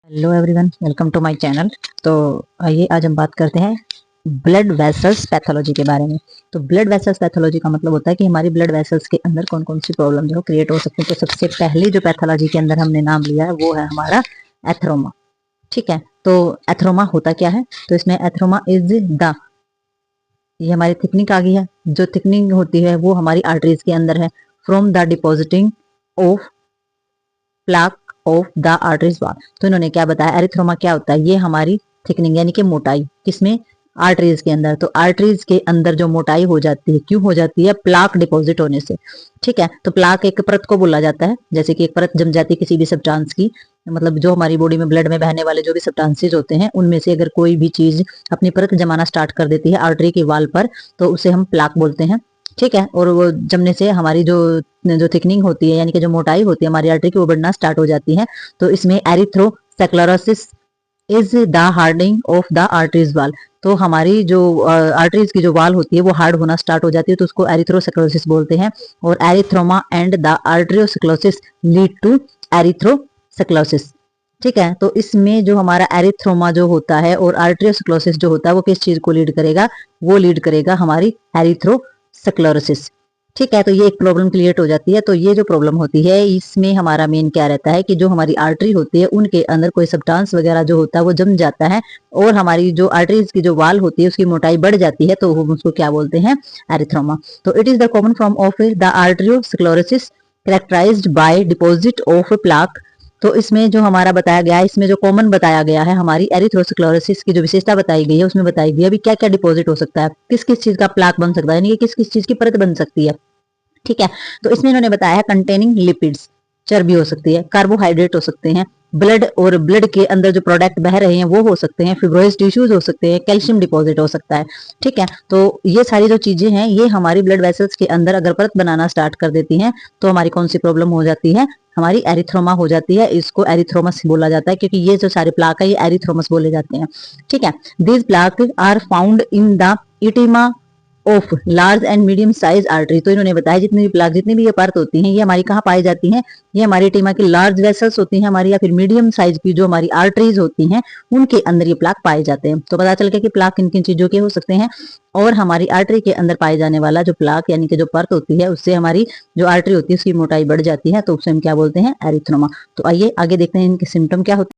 Hello everyone, welcome to my channel. तो आइए आज हम बात करते हैं ब्लड वेसल्स पैथोलॉजी के बारे में। तो ब्लड वेसल्स पैथोलॉजी का मतलब होता है कि हमारी ब्लड वेसल्स के अंदर कौन कौन सी प्रॉब्लम जो क्रिएट हो सकती है। तो सबसे पहली जो पैथोलॉजी के अंदर हमने नाम लिया है वो है हमारा एथरोमा। ठीक है, तो एथरोमा होता क्या है? तो इसमें एथरोमा इज द, ये हमारी थिकनिंग आ गई है। जो थिकनिंग होती है वो हमारी आर्टरीज के अंदर है, from the depositing of plaque of the arteries wall. तो इन्होंने क्या बताया, एरिथ्रोमा क्या होता है? ये हमारी थिकनिंग यानी कि मोटाई किसमें? आर्टरीज के अंदर। तो आर्टरीज के अंदर जो मोटाई हो जाती है, क्यों हो जाती है? प्लाक डिपॉजिट होने से। ठीक है, तो प्लाक एक परत को बोला जाता है, जैसे कि एक परत जम जाती है किसी भी सब्सटेंस की, मतलब जो हमारी बॉडी में ब्लड में बहने वाले जो भी सब्सटेंसेस होते हैं उनमें से अगर कोई भी चीज अपनी परत जमाना स्टार्ट कर देती है आर्टरी के वाल पर, तो उसे हम प्लाक बोलते हैं। ठीक है, और वो जमने से हमारी जो जो थिकनिंग होती है यानी कि जो मोटाई होती है हमारी आर्टरी की, वो बढ़ना स्टार्ट हो जाती है। तो इसमें atherosclerosis is the hardening of the arteries wall. तो हमारी जो आर्टरीज की जो वाल होती है वो हार्ड होना स्टार्ट हो जाती है, तो उसको एरिथ्रोसेक्लेरोसिस बोलते हैं। और एरिथ्रोमा एंड द आर्टरियोसेक्लेरोसिस लीड टू एरिथ्रोसेक्लेरोसिस। ठीक है, तो इसमें जो हमारा एरिथ्रोमा जो होता है और आर्टरियोसेक्लेरोसिस जो होता है वो किस चीज को लीड करेगा? वो लीड करेगा हमारी एरिथ्रोसेक्लेरोसिस। ठीक है, तो ये एक प्रॉब्लम क्रिएट हो जाती है। तो ये जो प्रॉब्लम होती है इसमें हमारा मेन क्या रहता है कि जो हमारी आर्टरी होती है उनके अंदर कोई सब्सटेंस वगैरह जो होता है वो जम जाता है, और हमारी जो आर्टरीज की जो वाल होती है उसकी मोटाई बढ़ जाती है, तो हम उसको क्या बोलते हैं? एरिथ्रोमा। तो it is the common form of the arteriosclerosis characterised by deposit of plaque. तो इसमें जो हमारा बताया गया है, इसमें जो कॉमन बताया गया है, हमारी एरिथ्रोस्क्लेरोसिस की जो विशेषता बताई गई है उसमें बताई गई है अभी क्या क्या डिपॉजिट हो सकता है, किस किस चीज का प्लाक बन सकता है, यानी कि किस किस चीज की परत बन सकती है। ठीक है, तो इसमें इन्होंने बताया है कंटेनिंग लिपिड्स, चर्बी हो सकती है, कार्बोहाइड्रेट हो सकते हैं, ब्लड और ब्लड के अंदर जो प्रोडक्ट बह रहे हैं वो हो सकते हैं, फिब्रोइस टिश्यूज हो सकते हैं, कैल्शियम डिपॉजिट हो सकता है। ठीक है, तो ये सारी जो चीजें हैं ये हमारी ब्लड वेसल्स के अंदर अगर परत बनाना स्टार्ट कर देती हैं तो हमारी कौन सी प्रॉब्लम हो जाती है? हमारी एरिथ्रोमा हो जाती है। इसको एरिथ्रोमस बोला जाता है क्योंकि ये जो सारे प्लाक है ये एरिथ्रोमस बोले जाते हैं। ठीक है, these plaque are found in the intima of large and medium size artery. तो इन्होंने बताया जितनी भी प्लाक, जितनी भी ये परत होती हैं ये हमारी कहाँ पाई जाती हैं? ये हमारी टीमा की लार्ज वेसल्स होती हैं हमारी, या फिर मीडियम साइज की जो हमारी आर्टरीज होती हैं उनके अंदर ये प्लाक पाए जाते हैं। तो पता चल गया कि प्लाक किन किन चीजों के हो सकते हैं। और हमारी आर्टरी के अंदर पाए जाने वाला जो प्लाक यानी कि जो परत होती है उससे हमारी जो आर्टरी होती है उसकी मोटाई बढ़ जाती है, तो उसे हम क्या बोलते हैं? एरिथ्रोमा। तो आइए आगे देखते हैं इनके सिम्टम क्या होते हैं।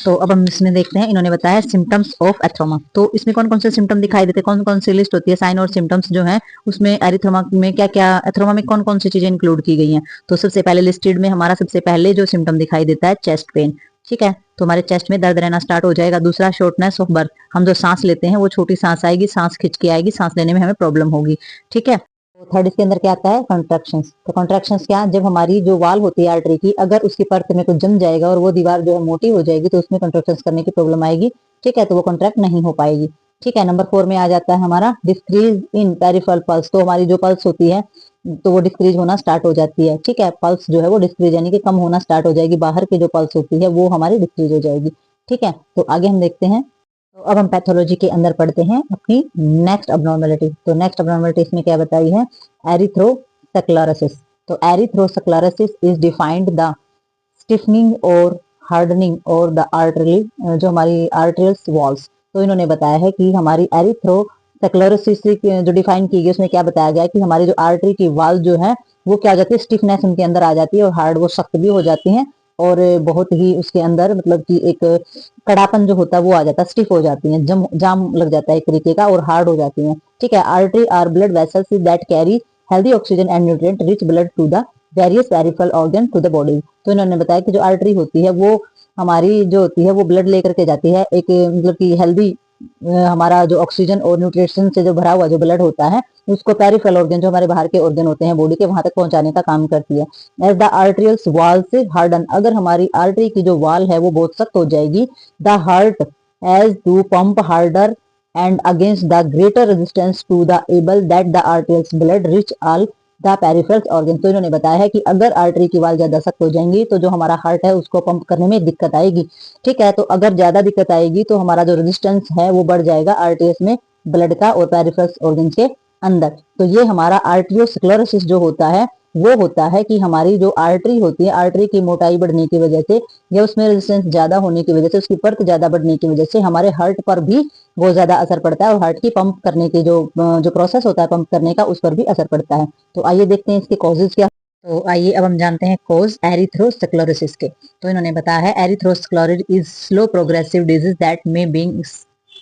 तो अब हम इसमें देखते हैं, इन्होंने बताया सिम्टम्स ऑफ एथ्रोमा। तो इसमें कौन कौन से सिम्टम दिखाई देते हैं, कौन कौन सी लिस्ट होती है साइन और सिम्टम्स जो है उसमें एरिथ्रोमा में क्या क्या, एथ्रोमा में कौन कौन सी चीजें इंक्लूड की गई हैं। तो सबसे पहले लिस्टेड में हमारा सबसे पहले जो सिम्टम दिखाई देता है चेस्ट पेन। ठीक है, तो हमारे चेस्ट में दर्द रहना स्टार्ट हो जाएगा। दूसरा शॉर्टनेस ऑफ बर्थ, हम जो सांस लेते हैं वो छोटी सांस आएगी, सांस खिंच के आएगी, सांस लेने में हमें प्रॉब्लम होगी। ठीक है, थर्ड इसके अंदर क्या आता है? कॉन्ट्रैक्शंस। तो कॉन्ट्रैक्शंस क्या? जब हमारी जो वाल होती है आर्टरी की, अगर उसकी परत में कुछ जम जाएगा और वो दीवार जो है मोटी हो जाएगी तो उसमें कॉन्ट्रैक्शंस करने की प्रॉब्लम आएगी। ठीक है, तो वो कॉन्ट्रैक्ट नहीं हो पाएगी। ठीक है, नंबर 4 में आ जाता है हमारा डिक्रीज इन पेरिफेरल पल्स। तो हमारी जो पल्स होती है तो वो डिक्रीज होना स्टार्ट हो जाती है। ठीक है, पल्स जो है वो डिक्रीज यानी कि कम होना स्टार्ट हो जाएगी, बाहर की जो पल्स होती है वो हमारी डिक्रीज हो जाएगी। ठीक है, तो आगे हम देखते हैं। तो अब हम पैथोलॉजी के अंदर पढ़ते हैं अपनी नेक्स्ट अबनॉर्मेलिटी। तो नेक्स्ट अबनॉर्मेलिटी इसमें क्या बताई है? एरिथ्रोसेक्लेरोसिस। तो एरिथ्रोसेक्लेरोसिस इज डिफाइंड द स्टिफनिंग और हार्डनिंग और द आर्टरी, जो हमारी आर्टरियल्स वॉल्स। तो इन्होंने बताया है कि हमारी एरिथ्रोसेक्लेरोसिस जो डिफाइन की गई उसमें क्या बताया गया कि हमारी जो आर्टरी की वाल जो है वो क्या हो जाती है? स्टिफनेस उनके अंदर आ जाती है और हार्ड, वो सख्त भी हो जाती हैं, और बहुत ही उसके अंदर मतलब कि एक कड़ापन जो होता है वो आ जाता है, स्टिफ हो जाती हैं, जाम लग जाता है एक तरीके का, और हार्ड हो जाती हैं। ठीक है, artery are blood vessels that carry healthy oxygen and nutrient rich blood to the various peripheral organ to the body. तो इन्होंने बताया कि जो आर्टरी होती है वो हमारी जो होती है वो ब्लड लेकर के जाती है एक मतलब कि हेल्दी, हमारा जो ऑक्सीजन और न्यूट्रिशन से जो भरा हुआ जो ब्लड होता है उसको पेरिफेरल ऑर्गन, जो हमारे बाहर के ऑर्गन होते हैं बॉडी के, वहां तक पहुंचाने का काम करती है। एज द आर्टरियल्स वॉल से हार्डन, अगर हमारी आर्टरी की जो वाल है वो बहुत सख्त हो जाएगी, the heart has to pump harder and against the greater resistance to the able that the arterials blood reach all the peripheral organ. तो इन्होंने बताया है कि अगर आर्टरी की वाल ज्यादा सख्त हो जाएंगी तो जो हमारा हार्ट है उसको पंप करने में दिक्कत आएगी। ठीक है, तो अगर ज्यादा दिक्कत आएगी तो हमारा जो रेजिस्टेंस है वो बढ़ जाएगा आर्टरीज में ब्लड का और पेरिफेरल ऑर्गन के अंदर। तो ये हमारा आर्टरियोस्क्लेरोसिस जो होता है वो होता है कि हमारी जो आर्टरी होती है, आर्टरी की मोटाई बढ़ने की वजह से या उसमें रेजिस्टेंस ज्यादा होने की वजह से, उसकी परत ज्यादा बढ़ने की वजह से हमारे हार्ट पर भी बहुत ज्यादा असर पड़ता है और हार्ट की पंप करने की जो प्रोसेस होता है पंप करने का, उस पर भी असर पड़ता है। तो आइए देखते हैं इसके कॉजेज क्या। तो आइए अब हम जानते हैं कॉज एरिथ्रोस्क्लेरोसिस के। तो इन्होंने बताया है atherosclerosis is slow progressive disease that may being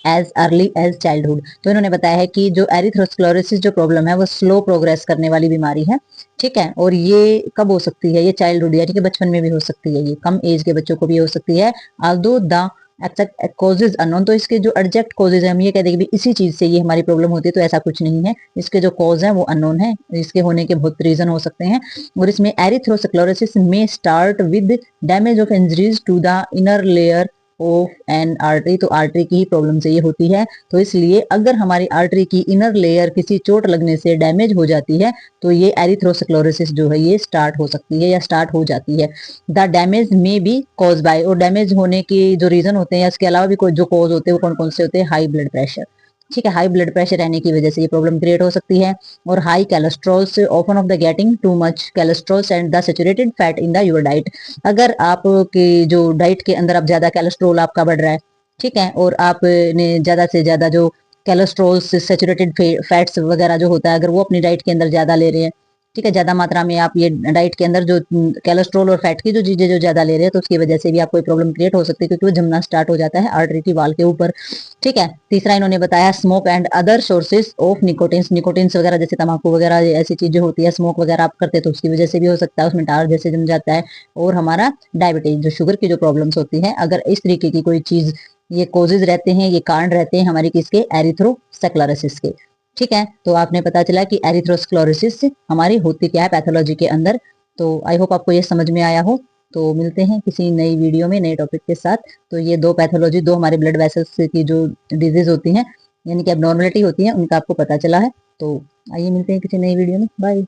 as early as childhood. तो इन्होंने बताया है कि जो एरिथ्रोस्क्लेरोसिस जो प्रॉब्लम है वो स्लो प्रोग्रेस करने वाली बीमारी है, ठीक है। और ये कब हो सकती है, ये चाइल्डहुड यानी कि बचपन में भी हो सकती है, ये कम एज के बच्चों को भी हो सकती है। Aldous the exact causes unknown, तो इसके जो एग्जैक्ट कॉजेज है, हम ये कहते हैं कि इसी चीज से ये हमारी प्रॉब्लम होती है, तो ऐसा कुछ नहीं है। इसके जो कॉज है वो अननोन है, इसके होने के बहुत रीजन हो सकते हैं। और इसमें एरिथ्रोस्क्लेरोसिस में start with damage of injuries to the inner layer of an artery. तो आर्टरी की ही प्रॉब्लम से ये होती है। तो इसलिए अगर हमारी आर्टरी की इनर लेयर किसी चोट लगने से डैमेज हो जाती है तो ये एरिथ्रोस्क्लेरोसिस जो है ये स्टार्ट हो सकती है या स्टार्ट हो जाती है। द डैमेज में बी कॉज बाय, और डैमेज होने की जो रीजन होते हैं या इसके अलावा भी कोई जो कॉज होते हैं वो कौन कौन से होते हैं, हाई ब्लड प्रेशर, ठीक है। हाई ब्लड प्रेशर रहने की वजह से ये प्रॉब्लम क्रिएट हो सकती है। और हाई कोलेस्ट्रॉल से often of the getting too much cholesterol and the saturated fat in the your diet. अगर आपकी जो डाइट के अंदर आप ज्यादा कोलेस्ट्रॉल आपका बढ़ रहा है, ठीक है, और आपने ज्यादा से ज्यादा जो कोलेस्ट्रॉल से सैचुरेटेड फैट्स वगैरह जो होता है अगर वो अपनी डाइट के अंदर ज्यादा ले रहे हैं, ठीक है, ज्यादा मात्रा में आप ये डाइट के अंदर जो कोलेस्ट्रॉल और फैट की जो चीजें जो ज्यादा ले रहे हैं, तो उसकी वजह से भी आपको प्रॉब्लम क्रिएट हो सकती है क्योंकि वो जमना स्टार्ट हो जाता है आर्टरी की वाल के ऊपर, ठीक है। तीसरा इन्होंने बताया smoke and other sources of nicotines, nicotines वगैरह जैसे तंबाकू वगैरह ऐसी चीजें होती है, स्मोक वगैरह आप करते हैं तो उसकी वजह से भी हो सकता है, उसमें टार जैसे जम जाता है। और हमारा डायबिटीज जो शुगर की जो प्रॉब्लम्स होती है, अगर इस तरीके की कोई चीज ये कोजेज रहते हैं, ये कारण रहते हैं हमारी किसके, एरिथ्रोस्क्लेरोसिस के, ठीक है। तो आपने पता चला कि एरिथ्रोस्क्लेरोसिस हमारी होती क्या है पैथोलॉजी के अंदर। तो आई होप आपको ये समझ में आया हो। तो मिलते हैं किसी नई वीडियो में नए टॉपिक के साथ। तो ये दो पैथोलॉजी, दो हमारे ब्लड वेसल्स की जो डिजीज होती हैं यानी कि एबनॉर्मलिटी होती है, उनका आपको पता चला है। तो आइए मिलते हैं किसी नई वीडियो में, बाय।